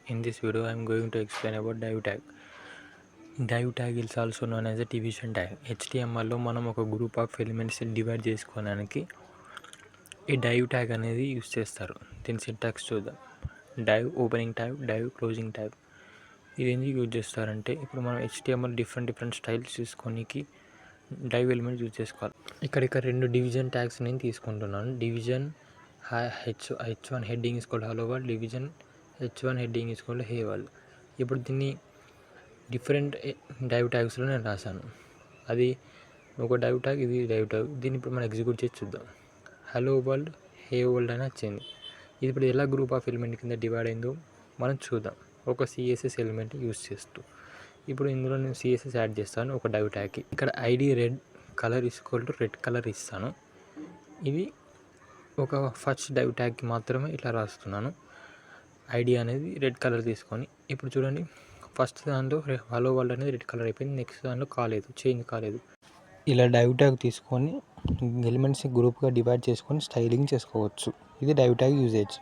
In this video, I am going to explain about div tag. Div tag is also known as a division tag. HTML మనం ఒక group of elements divide చేసుకోవడానికి ఈ div tag అనేది use చేస్తారు. దీని syntax చూద్దాం. div opening tag, div closing tag. ఇది ఎందుకు యూజ్ చేస్తారంటే ఇప్పుడు మనం HTML డిఫరెంట్ స్టైల్స్ తీసుకోనికి div ఎలిమెంట్స్ యూజ్ చేసుకోవాలి. ఇక్కడ రెండు డివిజన్ ట్యాగ్స్ నేను తీసుకుంటున్నాను. Division h1 heading is called hello world, division h1 heading is called hey world. ఇప్పుడు దీన్ని డిఫరెంట్ div ట్యాగ్స్లో నేను రాశాను. అది ఒక div ట్యాగ్, ఇది div ట్యాగ్. దీన్ని ఇప్పుడు మనం ఎగ్జిక్యూట్ చేసి చూద్దాం. హలో వరల్డ్, హే వరల్డ్ అని వచ్చింది. ఇది ఇప్పుడు ఎలా గ్రూప్ ఆఫ్ ఎలిమెంట్ కింద డివైడ్ అయిందో మనం చూద్దాం, ఒక CSS ఎలిమెంట్ యూస్ చేస్తూ. ఇప్పుడు ఇందులో నేను CSS యాడ్ చేస్తాను ఒక div ట్యాగ్కి. ఇక్కడ ID red colour is equal to red colour ఇస్తాను. ఇది ఒక ఫస్ట్ div ట్యాగ్కి మాత్రమే ఇట్లా రాస్తున్నాను. ఐడి అనేది రెడ్ కలర్ తీసుకొని ఇప్పుడు చూడండి, ఫస్ట్ దాంట్లో హలో వరల్డ్ అనేది రెడ్ కలర్ అయిపోయింది, నెక్స్ట్ దాంట్లో చేంజ్ కాలేదు. ఇలా div ట్యాగ్ తీసుకొని ఎలిమెంట్స్ని గ్రూప్గా డివైడ్ చేసుకొని స్టైలింగ్ చేసుకోవచ్చు. ఇది div ట్యాగ్ యూజేజ్.